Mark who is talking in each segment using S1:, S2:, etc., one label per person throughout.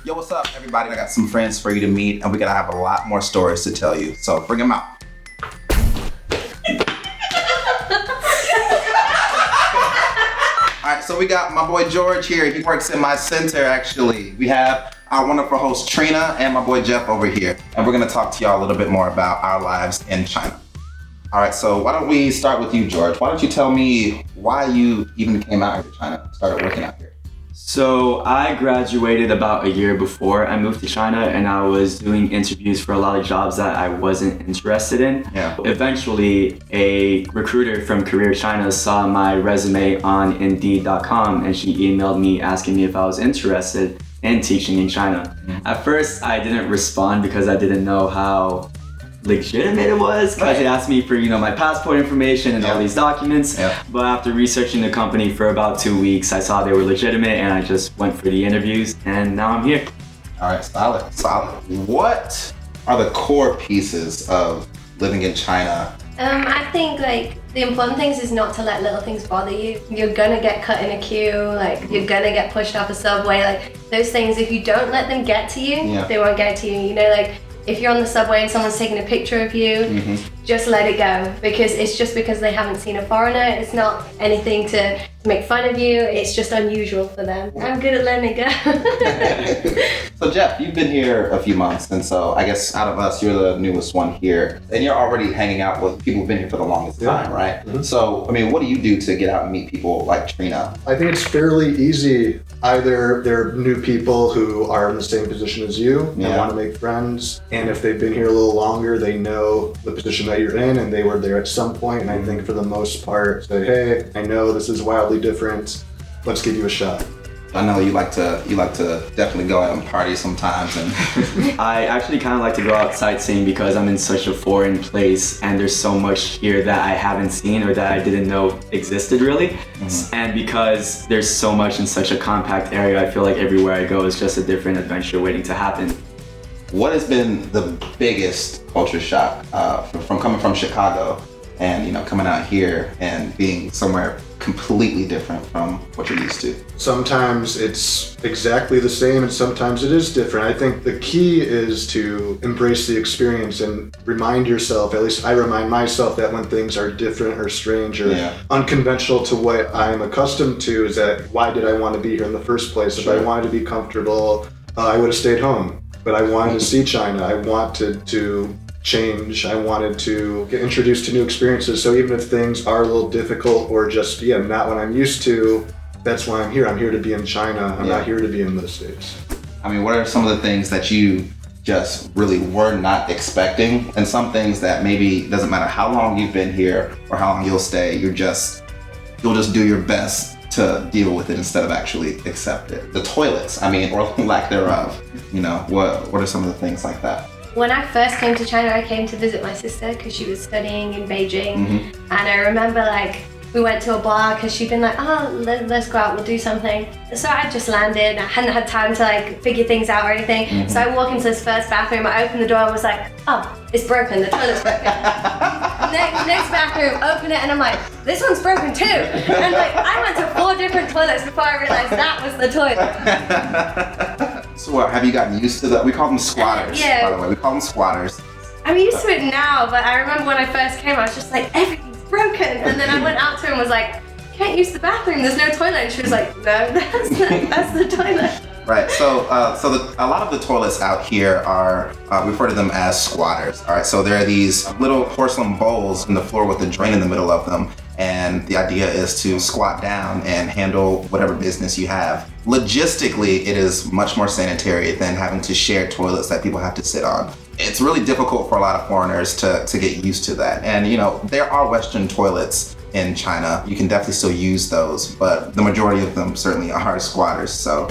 S1: Yo, what's up, everybody? I got some friends for you to meet, and we're gonna have a lot more stories to tell you. So bring them out. All right, so we got my boy George here. He works in my center, actually. We have our wonderful host Trina and my boy Jeff over here, and we're gonna talk to y'all a little bit more about our lives in China. All right, so why don't we start with you, George? Why don't you tell me why you even came out here to China, started working out here?
S2: So I graduated about a year before I moved to China, and I was doing interviews for a lot of jobs that I wasn't interested in.
S1: Yeah.
S2: Eventually, a recruiter from Career China saw my resume on Indeed.com, and she emailed me asking me if I was interested in teaching in China. Mm-hmm. At first, I didn't respond because I didn't know how legitimate it was, because they asked me for my passport information and all these documents. But after researching the company for about 2 weeks, I saw they were legitimate, and I just went for the interviews, and now I'm here.
S1: All right, solid. What are the core pieces of living in China?
S3: I think the important things is not to let little things bother you. You're gonna get cut in a queue, you're gonna get pushed off a subway, those things, if you don't let them get to you, they won't get to you. If you're on the subway and someone's taking a picture of you, just let it go, because it's just because they haven't seen a foreigner. It's not anything to make fun of you. It's just unusual for them. I'm good at letting it go.
S1: So Jeff, you've been here a few months, and so I guess out of us, you're the newest one here, and you're already hanging out with people who've been here for the longest time, right? Mm-hmm. So, what do you do to get out and meet people like Trina?
S4: I think it's fairly easy. Either they're new people who are in the same position as you and want to make friends, and if they've been here a little longer, they know the position that you're in and they were there at some point. And I think for the most part, say, hey, I know this is wildly different. Let's give you a shot.
S1: I know you like to definitely go out and party sometimes, and
S2: I actually kind of like to go out sightseeing because I'm in such a foreign place, and there's so much here that I haven't seen or that I didn't know existed really. Mm-hmm. And because there's so much in such a compact area, I feel like everywhere I go is just a different adventure waiting to happen.
S1: What has been the biggest culture shock from coming from Chicago and coming out here and being somewhere completely different from what you're used to?
S4: Sometimes it's exactly the same and sometimes it is different. I think the key is to embrace the experience and remind yourself, at least I remind myself, that when things are different or strange or unconventional to what I'm accustomed to, is that why did I want to be here in the first place? If I wanted to be comfortable, I would have stayed home. But I wanted to see China. I wanted to change. I wanted to get introduced to new experiences. So even if things are a little difficult or just, not what I'm used to, that's why I'm here. I'm here to be in China. I'm not here to be in the States.
S1: What are some of the things that you just really were not expecting? And some things that maybe doesn't matter how long you've been here or how long you'll stay, you'll just do your best to deal with it instead of actually accept it. The toilets, or lack thereof. What are some of the things like that?
S3: When I first came to China, I came to visit my sister because she was studying in Beijing. And I remember we went to a bar because she'd been like, let's go out, we'll do something. So I just landed, I hadn't had time to figure things out or anything. So I walk into this first bathroom, I opened the door and was like, it's broken, the toilet's broken. Next bathroom, open it, and I'm like, this one's broken too. And I went to 4 different toilets before I realized that was the toilet.
S1: So have you gotten used to that? We call them squatters, by the way. We call them squatters.
S3: I'm used to it now, but I remember when I first came, I was just like, everything's broken. And then I went out to her and was like, can't use the bathroom, there's no toilet. And she was like, no, that's the toilet.
S1: Right, so a lot of the toilets out here are, we refer to them as squatters. All right, so there are these little porcelain bowls in the floor with a drain in the middle of them. And the idea is to squat down and handle whatever business you have. Logistically, it is much more sanitary than having to share toilets that people have to sit on. It's really difficult for a lot of foreigners to get used to that. And there are Western toilets in China. You can definitely still use those, but the majority of them certainly are squatters. So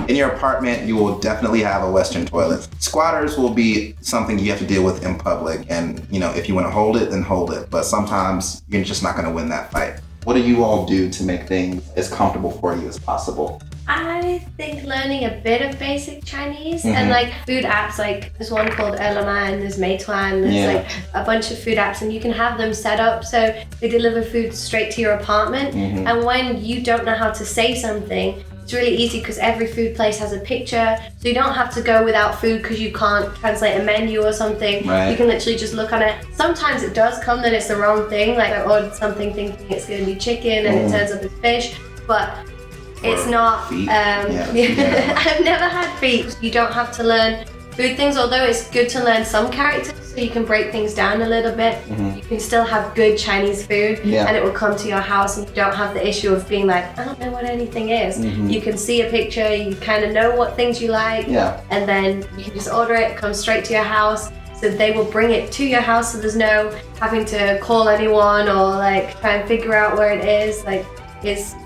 S1: in your apartment, you will definitely have a Western toilet. Squatters will be something you have to deal with in public. And if you want to hold it, then hold it. But sometimes you're just not going to win that fight. What do you all do to make things as comfortable for you as possible?
S3: I think learning a bit of basic Chinese and food apps, there's one called and there's Meituan, there's a bunch of food apps, and you can have them set up so they deliver food straight to your apartment. And when you don't know how to say something, It's really easy because every food place has a picture, so you don't have to go without food because you can't translate a menu or something.
S1: Right.
S3: You can literally just look on it. Sometimes it does come that it's the wrong thing, like I ordered something thinking it's going to be chicken and it turns up as fish, but it's not.
S1: Feet.
S3: I've never had feet. You don't have to learn food things, although it's good to learn some characters so you can break things down a little bit. You can still have good Chinese food and it will come to your house and you don't have the issue of being like, I don't know what anything is. You can see a picture, you kind of know what things you like, and then you can just order it comes straight to your house. So they will bring it to your house, so there's no having to call anyone or like try and figure out where it is. Like,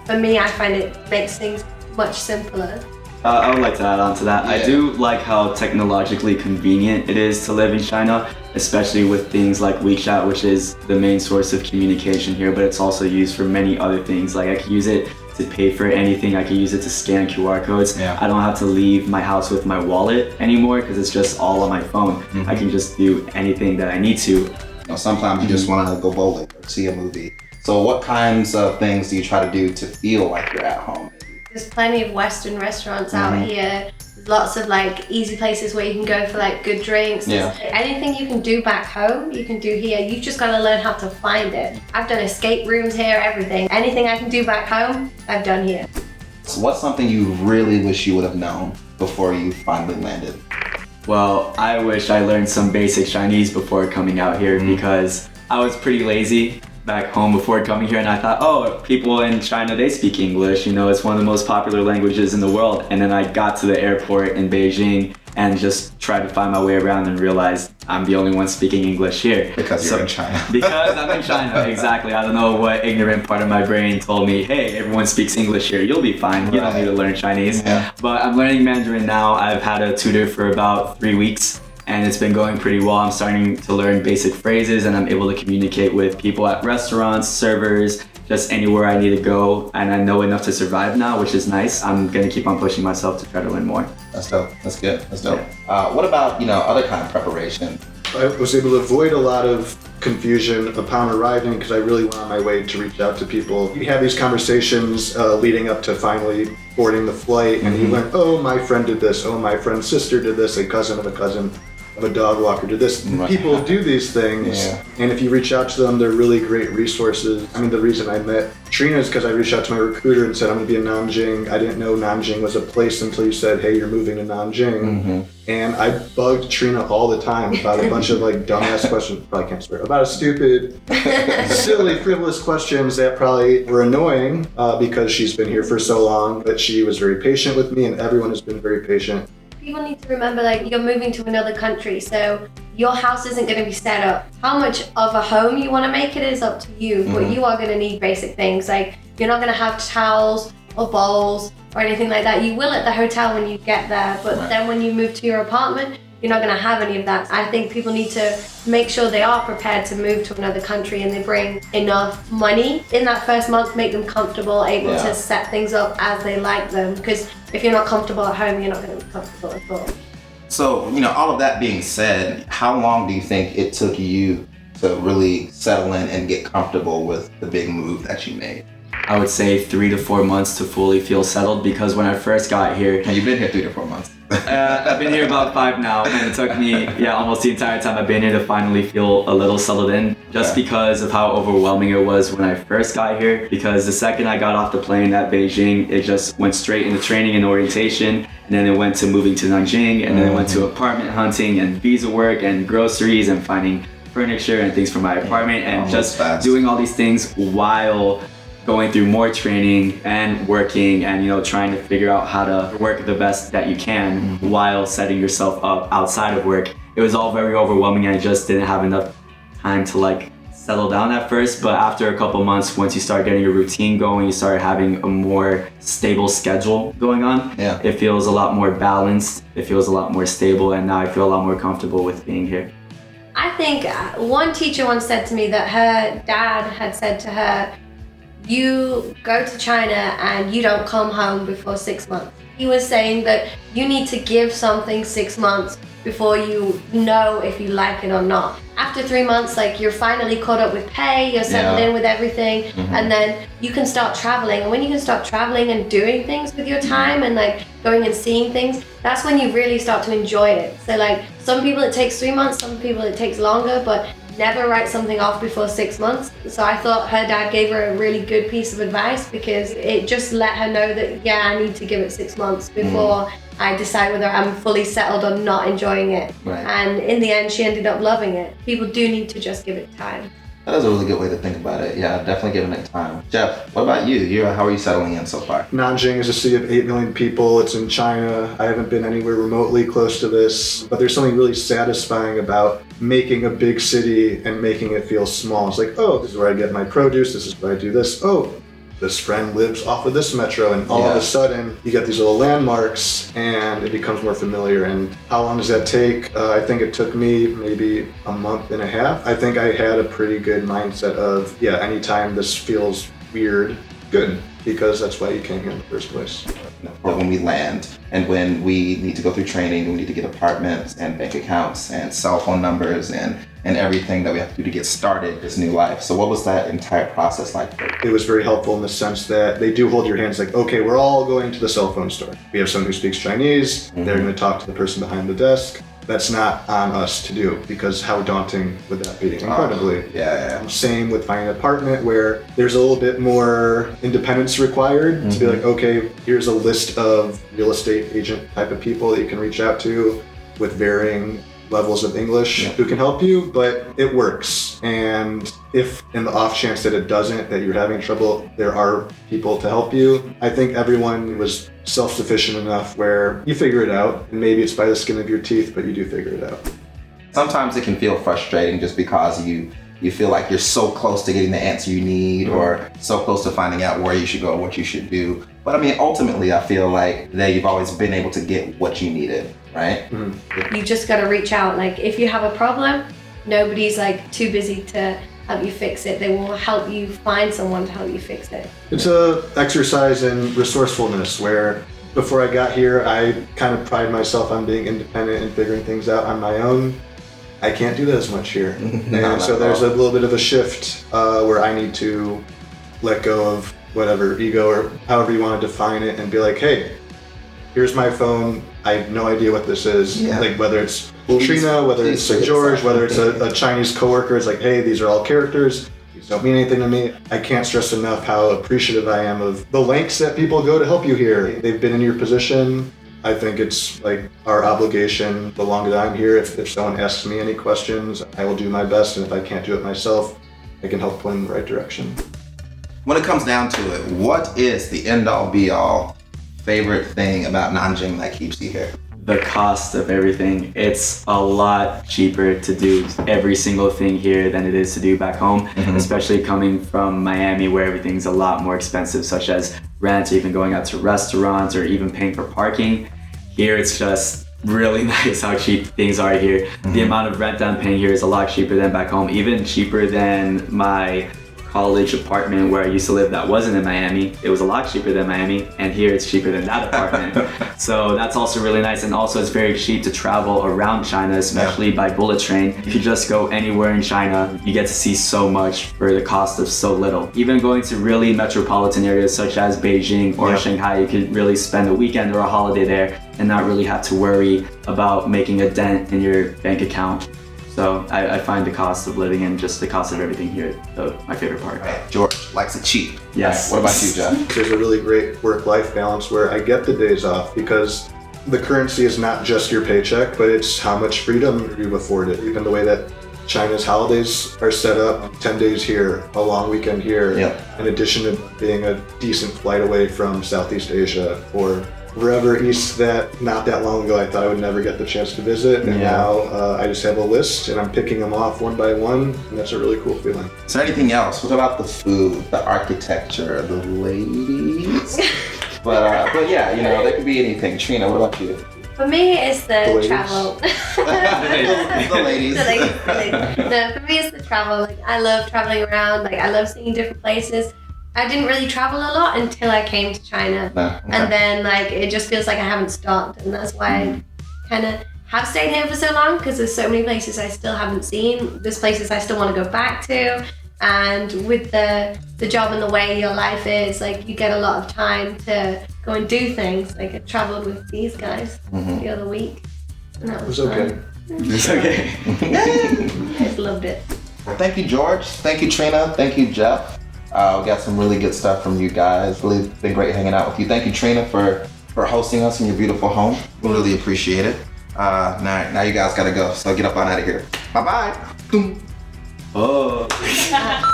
S3: for me, I find it makes things much simpler.
S2: I would like to add on to that. I do like how technologically convenient it is to live in China, especially with things like WeChat, which is the main source of communication here, but it's also used for many other things. Like I can use it to pay for anything. I can use it to scan QR codes. I don't have to leave my house with my wallet anymore because it's just all on my phone. I can just do anything that I need to.
S1: You know, sometimes you just want to go bowling or see a movie. So what kinds of things do you try to do to feel like you're at home?
S3: There's plenty of Western restaurants out here. There's lots of like easy places where you can go for like good drinks. Anything you can do back home, you can do here. You've just got to learn how to find it. I've done escape rooms here, everything. Anything I can do back home, I've done here.
S1: So what's something you really wish you would have known before you finally landed?
S2: Well, I wish I learned some basic Chinese before coming out here because I was pretty lazy back home before coming here, and I thought, oh, people in China, they speak English, you know, it's one of the most popular languages in the world. And then I got to the airport in Beijing and just tried to find my way around and realized I'm the only one speaking English here.
S1: Because you're in China.
S2: Because I'm in China, exactly. I don't know what ignorant part of my brain told me, hey, everyone speaks English here, you'll be fine, you don't need to learn Chinese. But I'm learning Mandarin now. I've had a tutor for about 3 weeks. And it's been going pretty well. I'm starting to learn basic phrases and I'm able to communicate with people at restaurants, servers, just anywhere I need to go. And I know enough to survive now, which is nice. I'm gonna keep on pushing myself to try to learn more.
S1: That's dope, that's good, that's dope. What about, you know, other kind of preparation?
S4: I was able to avoid a lot of confusion upon arriving because I really went on my way to reach out to people. You have these conversations leading up to finally boarding the flight and you learn, oh, my friend did this, oh, my friend's sister did this, a cousin of a dog walker did this. People do these things, and if you reach out to them, they're really great resources. I mean, the reason I met Trina is because I reached out to my recruiter and said, I'm gonna be in Nanjing. I didn't know Nanjing was a place until you said, hey, you're moving to Nanjing. And I bugged Trina all the time about a bunch of like dumbass questions, probably can't swear, about a stupid, silly, frivolous questions that probably were annoying because she's been here for so long, but she was very patient with me and everyone has been very patient.
S3: People need to remember, like, you're moving to another country, so your house isn't going to be set up. How much of a home you want to make it is up to you, but you are going to need basic things. Like, you're not going to have towels or bowls or anything like that. You will at the hotel when you get there, but then when you move to your apartment, you're not going to have any of that. I think people need to make sure they are prepared to move to another country and they bring enough money in that first month, make them comfortable, able to set things up as they like them. Because if you're not comfortable at home, you're not going to be comfortable at all.
S1: So, you know, all of that being said, how long do you think it took you to really settle in and get comfortable with the big move that you made?
S2: I would say 3 to 4 months to fully feel settled because when I first got here...
S1: And you've been here 3 to 4 months.
S2: I've been here about 5 now, and it took me almost the entire time I've been here to finally feel a little settled in, just because of how overwhelming it was when I first got here. Because the second I got off the plane at Beijing, it just went straight into training and orientation, and then it went to moving to Nanjing, and then it went to apartment hunting and visa work and groceries and finding furniture and things for my apartment, and just doing all these things while going through more training and working and, you know, trying to figure out how to work the best that you can while setting yourself up outside of work. It was all very overwhelming. I just didn't have enough time to like settle down at first, but after a couple months, once you start getting your routine going, you start having a more stable schedule going on. It feels a lot more balanced, it feels a lot more stable, and now I feel a lot more comfortable with being here.
S3: I think one teacher once said to me that her dad had said to her, you go to China and you don't come home before 6 months. He was saying that you need to give something 6 months before you know if you like it or not. After after 3 months, like you're finally caught up with pay, you're settled in with everything, and then you can start traveling. And when you can start traveling and doing things with your time and like going and seeing things, that's when you really start to enjoy it. So like some people it takes 3 months, some people it takes longer, but never write something off before 6 months. So I thought her dad gave her a really good piece of advice, because it just let her know that, yeah, I need to give it 6 months before I decide whether I'm fully settled or not enjoying it.
S1: Right.
S3: And in the end, she ended up loving it. People do need to just give it time.
S1: That is a really good way to think about it. Yeah, definitely giving it time. Jeff, what about you? How are you settling in so far?
S4: Nanjing is a city of 8 million people. It's in China. I haven't been anywhere remotely close to this, but there's something really satisfying about making a big city and making it feel small. It's like, oh, this is where I get my produce. This is where I do this. Oh, this friend lives off of this metro, and all of a sudden you get these little landmarks and it becomes more familiar. And how long does that take? I think it took me maybe a month and a half. I think I had a pretty good mindset of, yeah, anytime this feels weird, good, because that's why you came here in the first place.
S1: When we land and when we need to go through training, we need to get apartments and bank accounts and cell phone numbers and everything that we have to do to get started this new life. So what was that entire process like?
S4: It was very helpful in the sense that they do hold your hands like, okay, we're all going to the cell phone store. We have someone who speaks Chinese. They're going to talk to the person behind the desk. That's not on us to do, because how daunting would that be? Incredibly. Same with finding an apartment, where there's a little bit more independence required to be like, okay, here's a list of real estate agent type of people that you can reach out to with varying levels of English who can help you, but it works. And if in the off chance that it doesn't, that you're having trouble, there are people to help you. I think everyone was self-sufficient enough where you figure it out, and maybe it's by the skin of your teeth, but you do figure it out.
S1: Sometimes it can feel frustrating just because you feel like you're so close to getting the answer you need or so close to finding out where you should go, what you should do. But I mean, ultimately, I feel like that you've always been able to get what you needed, right?
S3: You just got to reach out. Like if you have a problem, nobody's like too busy to help you fix it. They will help you find someone to help you fix it.
S4: It's a exercise in resourcefulness, where before I got here, I kind of pride myself on being independent and figuring things out on my own. I can't do that as much here. And so there's a little bit of a shift where I need to let go of whatever ego or however you want to define it and be like, hey, here's my phone. I have no idea what this is. Like whether it's Trina, whether it's George, whether it's a Chinese coworker, it's like, hey, these are all characters. These don't mean anything to me. I can't stress enough how appreciative I am of the lengths that people go to help you here. They've been in your position. I think it's like our obligation, the longer that I'm here, if someone asks me any questions, I will do my best. And if I can't do it myself, I can help point in the right direction.
S1: When it comes down to it, what is the end-all be-all favorite thing about Nanjing that keeps you here?
S2: The cost of everything. It's a lot cheaper to do every single thing here than it is to do back home, especially coming from Miami, where everything's a lot more expensive, such as rent, or even going out to restaurants, or even paying for parking. Here it's just really nice how cheap things are here. The amount of rent I'm paying here is a lot cheaper than back home, even cheaper than my college apartment where I used to live that wasn't in Miami. It was a lot cheaper than Miami, and here it's cheaper than that apartment. So that's also really nice. And also it's very cheap to travel around China, especially by bullet train. If you just go anywhere in China, you get to see so much for the cost of so little. Even going to really metropolitan areas such as Beijing or Shanghai, you could really spend a weekend or a holiday there and not really have to worry about making a dent in your bank account. So I find the cost of living and just the cost of everything here my favorite part.
S1: George likes it cheap.
S2: Yes.
S1: What about you, Jeff?
S4: There's a really great work-life balance where I get the days off because the currency is not just your paycheck, but it's how much freedom you've afforded. Even the way that China's holidays are set up, 10 days here, a long weekend here, in addition to being a decent flight away from Southeast Asia or wherever east that not that long ago I thought I would never get the chance to visit, and now I just have a list and I'm picking them off one by one, and that's a really cool feeling.
S1: Is there anything else? What about the food, the architecture, the ladies? but yeah, you know, that could be anything. Trina, what about you?
S3: For me, it's the
S4: ladies.
S3: travel.
S1: The ladies.
S3: The ladies. No, for me, it's the travel. Like, I love traveling around. Like, I love seeing different places. I didn't really travel a lot until I came to China. And then, like, it just feels like I haven't stopped. And that's why I kind of have stayed here for so long because there's so many places I still haven't seen. There's places I still want to go back to. And with the job and the way your life is, like, you get a lot of time to go and do things. Like, I traveled with these guys the other week, and that was
S4: okay.
S3: fun.
S2: It's okay.
S3: I just loved it.
S1: Well, thank you, George. Thank you, Trina. Thank you, Jeff. We got some really good stuff from you guys. Really been great hanging out with you. Thank you, Trina, for hosting us in your beautiful home. We really appreciate it. Now you guys gotta go, so get up on out of here. Bye-bye.
S2: Oh.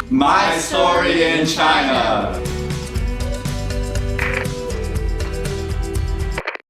S2: My story in China.